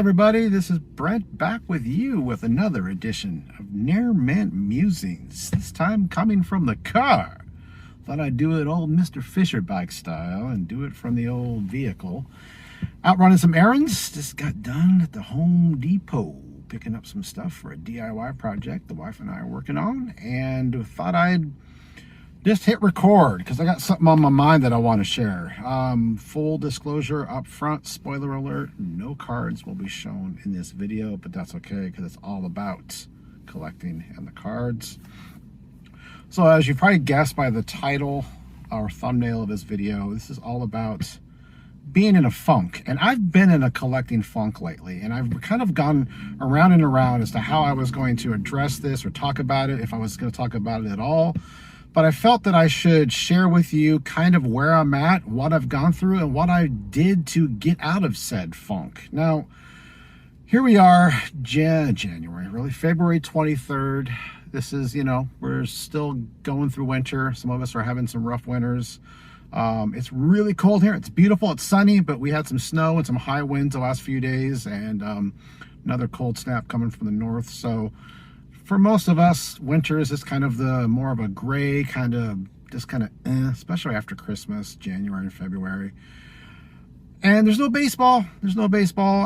everybody, this is Brent back with you with another edition of Ne'er Meant Musings. This time coming from the car. Thought I'd do it old Mr. Fisher bike style and do it from the old vehicle. Out running some errands. Just got done at the Home Depot picking up some stuff for a DIY project the wife and I are working on, and thought I'd just hit record because I got something on my mind that I want to share. Full disclosure up front, spoiler alert, no cards will be shown in this video, but that's okay because it's all about collecting and the cards. So as you probably guessed by the title or thumbnail of this video, this is all about being in a funk. And I've been in a collecting funk lately, and I've kind of gone around and around as to how I was going to address this or talk about it, if I was going to talk about it at all. But I felt that I should share with you kind of where I'm at, what I've gone through, and what I did to get out of said funk. Now, here we are, January, really, February 23rd. This is, we're still going through winter. Some of us are having some rough winters. It's really cold here. It's beautiful. It's sunny, but we had some snow and some high winds the last few days, and another cold snap coming from the north. So for most of us, winter is just kind of the more of a gray kind of, especially after Christmas, January and February. And there's no baseball.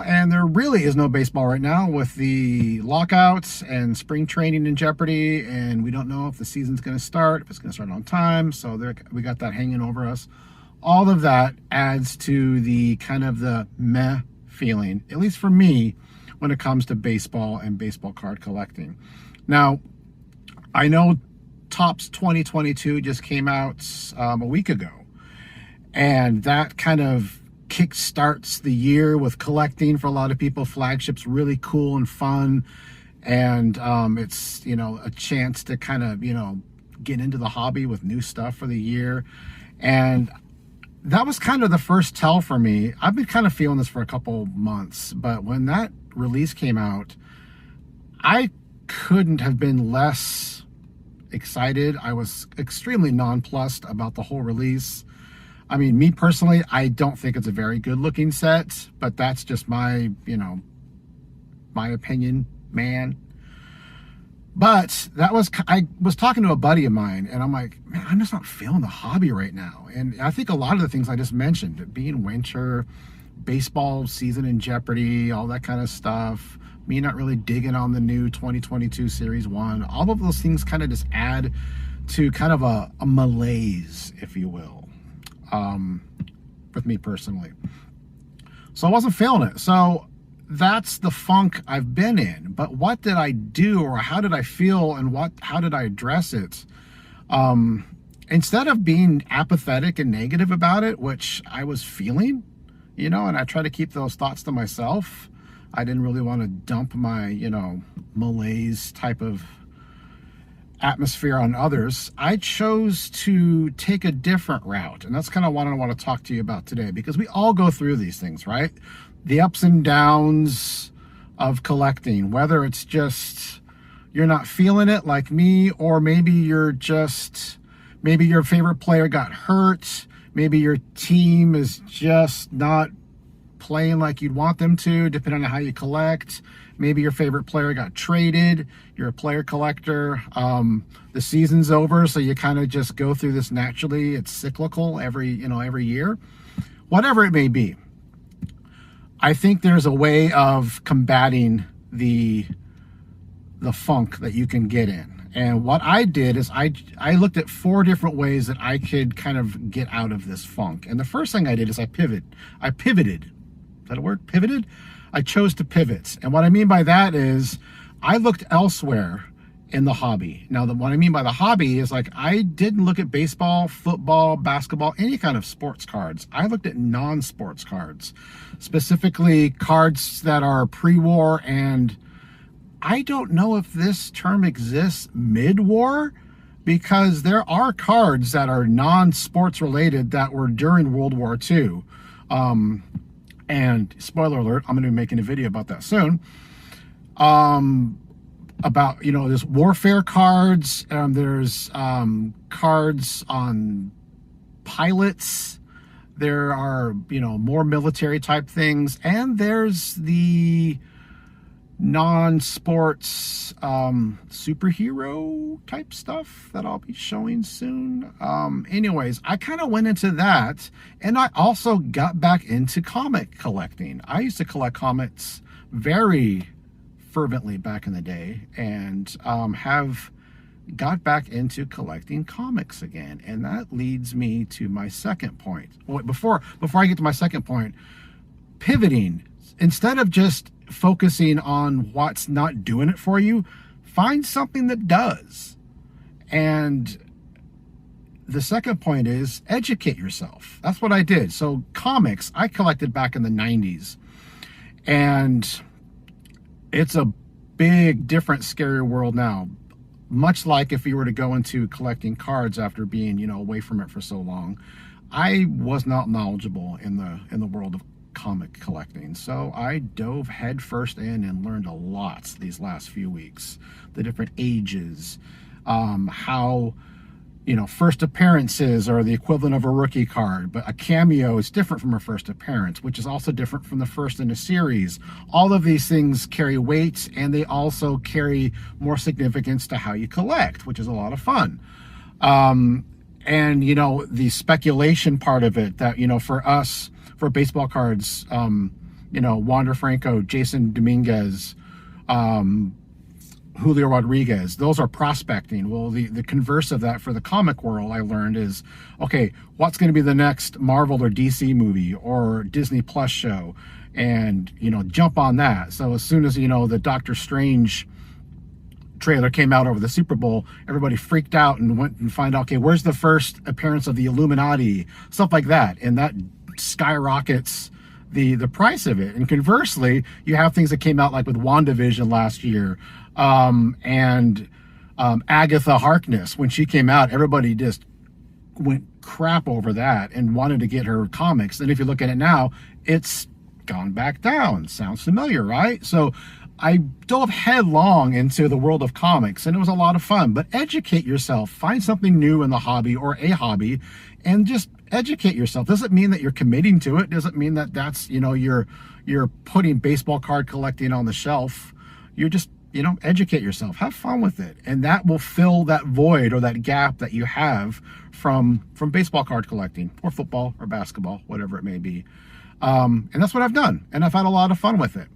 And there really is no baseball right now with the lockouts and spring training in jeopardy. And we don't know if the season's going to start, if it's going to start on time. So we got that hanging over us. All of that adds to the kind of the meh feeling, at least for me, when it comes to baseball and baseball card collecting. Now, I know Topps 2022 just came out a week ago, and that kind of kickstarts the year with collecting for a lot of people. Flagship's really cool and fun, and it's a chance to kind of get into the hobby with new stuff for the year. And that was kind of the first tell for me. I've been kind of feeling this for a couple months, but when that release came out, I couldn't have been less excited. I was extremely nonplussed about the whole release. I mean, me personally, I don't think it's a very good looking set, but that's just my, my opinion, man. But I was talking to a buddy of mine, and I'm like, man, I'm just not feeling the hobby right now. And I think a lot of the things I just mentioned, being winter, baseball season in jeopardy, all that kind of stuff, me not really digging on the new 2022 Series 1, all of those things kind of just add to kind of a malaise, if you will, with me personally. So I wasn't feeling it. So that's the funk I've been in. But what did I do, or how did I feel, and how did I address it? Instead of being apathetic and negative about it, which I was feeling, and I try to keep those thoughts to myself. I didn't really want to dump my, malaise type of atmosphere on others. I chose to take a different route. And that's kind of what I want to talk to you about today, because we all go through these things, right? The ups and downs of collecting, whether it's just you're not feeling it like me, or maybe maybe your favorite player got hurt. Maybe your team is just not playing like you'd want them to, depending on how you collect. Maybe your favorite player got traded. You're a player collector. The season's over, so you kind of just go through this naturally. It's cyclical every year. Whatever it may be, I think there's a way of combating the funk that you can get in. And what I did is I looked at 4 different ways that I could kind of get out of this funk. And the first thing I did is I pivoted. Is that a word? Pivoted? I chose to pivot. And what I mean by that is I looked elsewhere in the hobby. Now, what I mean by the hobby is, like, I didn't look at baseball, football, basketball, any kind of sports cards. I looked at non-sports cards, specifically cards that are pre-war. And I don't know if this term exists mid-war, because there are cards that are non-sports related that were during World War II. And spoiler alert, I'm going to be making a video about that soon. About, there's warfare cards, there's cards on pilots, There are, more military type things, and there's the non-sports superhero type stuff that I'll be showing soon. Anyways, I kind of went into that, and I also got back into comic collecting. I used to collect comics very fervently back in the day, and have got back into collecting comics again. And that leads me to my second point. Well, before I get to my second point, pivoting. Instead of just focusing on what's not doing it for you, find something that does. And the second point is educate yourself. That's what I did. So comics, I collected back in the 90s. And it's a big, different, scary world now. Much like if you were to go into collecting cards after being, away from it for so long. I was not knowledgeable in the world of comic collecting, so I dove headfirst in and learned a lot these last few weeks. The different ages, how first appearances are the equivalent of a rookie card, but a cameo is different from a first appearance, which is also different from the first in a series. All of these things carry weight, and they also carry more significance to how you collect, which is a lot of fun. And the speculation part of it, that for us, for baseball cards, Wander Franco, Jason Dominguez, Julio Rodriguez, those are prospecting. Well, the converse of that for the comic world, I learned, is, okay, what's going to be the next Marvel or DC movie or Disney Plus show? And, jump on that. So as soon as, the Doctor Strange trailer came out over the Super Bowl, everybody freaked out and went and find out, okay, where's the first appearance of the Illuminati? Stuff like that. And that skyrockets the price of it. And conversely, you have things that came out like with WandaVision last year, and Agatha Harkness. When she came out, everybody just went crap over that and wanted to get her comics. And if you look at it now, it's gone back down. Sounds familiar, right? So I dove headlong into the world of comics, and it was a lot of fun. But educate yourself. Find something new in the hobby or a hobby, and just educate yourself. Doesn't mean that you're committing to it. Doesn't mean that that's, you're putting baseball card collecting on the shelf. You're just, educate yourself. Have fun with it. And that will fill that void or that gap that you have from baseball card collecting, or football or basketball, whatever it may be. And that's what I've done. And I've had a lot of fun with it.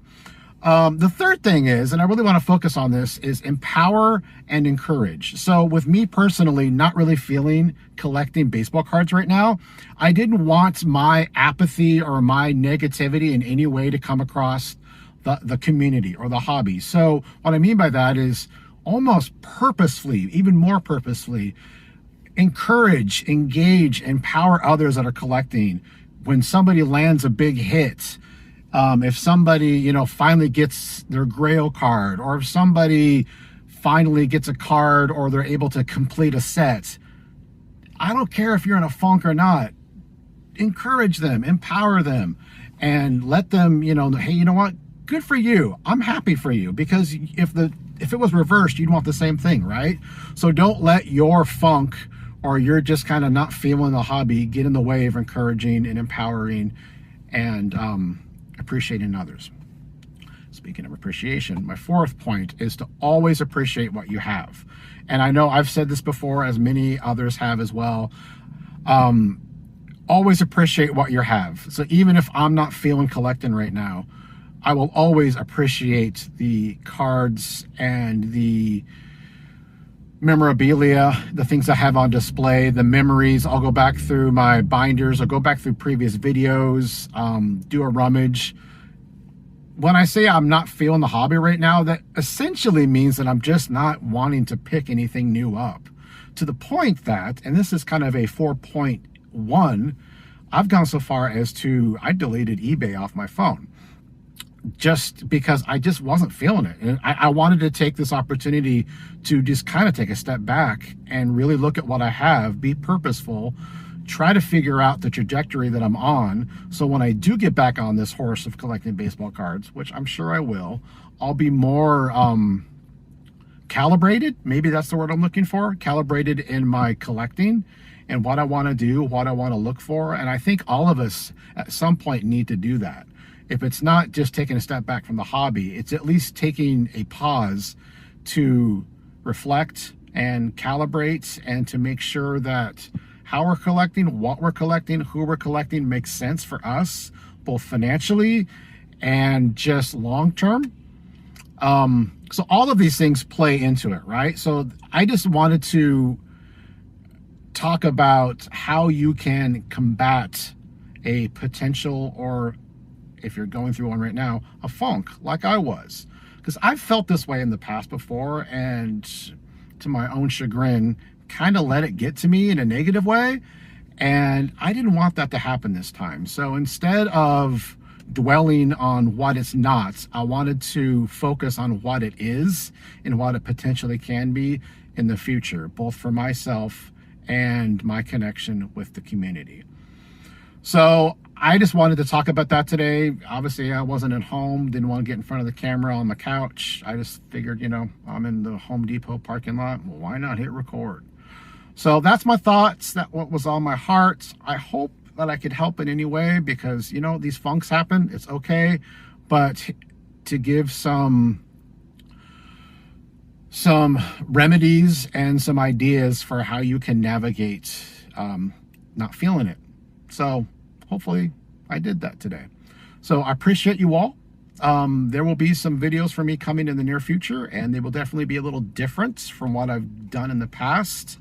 The third thing is, and I really want to focus on this, is empower and encourage. So with me personally, not really feeling collecting baseball cards right now, I didn't want my apathy or my negativity in any way to come across the community or the hobby. So what I mean by that is almost purposefully, even more purposefully, encourage, engage, empower others that are collecting. When somebody lands a big hit, if somebody, finally gets their Grail card, or if somebody finally gets a card or they're able to complete a set, I don't care if you're in a funk or not, encourage them, empower them, and let them, hey, you know what? Good for you. I'm happy for you, because if it was reversed, you'd want the same thing, right? So don't let your funk, or you're just kind of not feeling the hobby, get in the way of encouraging and empowering and appreciating others. Speaking of appreciation, my fourth point is to always appreciate what you have. And I know I've said this before, as many others have as well. Always appreciate what you have. So even if I'm not feeling collecting right now, I will always appreciate the cards and the memorabilia, the things I have on display, the memories. I'll go back through my binders, I'll go back through previous videos, do a rummage. When I say I'm not feeling the hobby right now, that essentially means that I'm just not wanting to pick anything new up. To the point that, and this is kind of a 4.1, I've gone so far as to, I deleted eBay off my phone, just because I just wasn't feeling it. And I wanted to take this opportunity to just kind of take a step back and really look at what I have, be purposeful, try to figure out the trajectory that I'm on. So when I do get back on this horse of collecting baseball cards, which I'm sure I will, I'll be more calibrated. Maybe that's the word I'm looking for. Calibrated in my collecting, and what I want to do, what I want to look for. And I think all of us at some point need to do that. If it's not just taking a step back from the hobby, it's at least taking a pause to reflect and calibrate, and to make sure that how we're collecting, what we're collecting, who we're collecting makes sense for us, both financially and just long term. So all of these things play into it, right? So I just wanted to talk about how you can combat a potential, or if you're going through one right now, a funk like I was. Because I've felt this way in the past before, and to my own chagrin, kind of let it get to me in a negative way. And I didn't want that to happen this time. So instead of dwelling on what it's not, I wanted to focus on what it is and what it potentially can be in the future, both for myself and my connection with the community. So I just wanted to talk about that today. Obviously, I wasn't at home, didn't want to get in front of the camera on the couch. I just figured, you know, I'm in the Home Depot parking lot. Well, why not hit record? So that's my thoughts. That's what was on my heart. I hope that I could help in any way, because, you know, these funks happen. It's okay. But to give some remedies and some ideas for how you can navigate not feeling it. So hopefully I did that today. So I appreciate you all. There will be some videos for me coming in the near future, and they will definitely be a little different from what I've done in the past.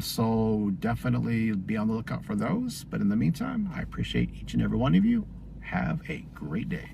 So definitely be on the lookout for those. But in the meantime, I appreciate each and every one of you. Have a great day.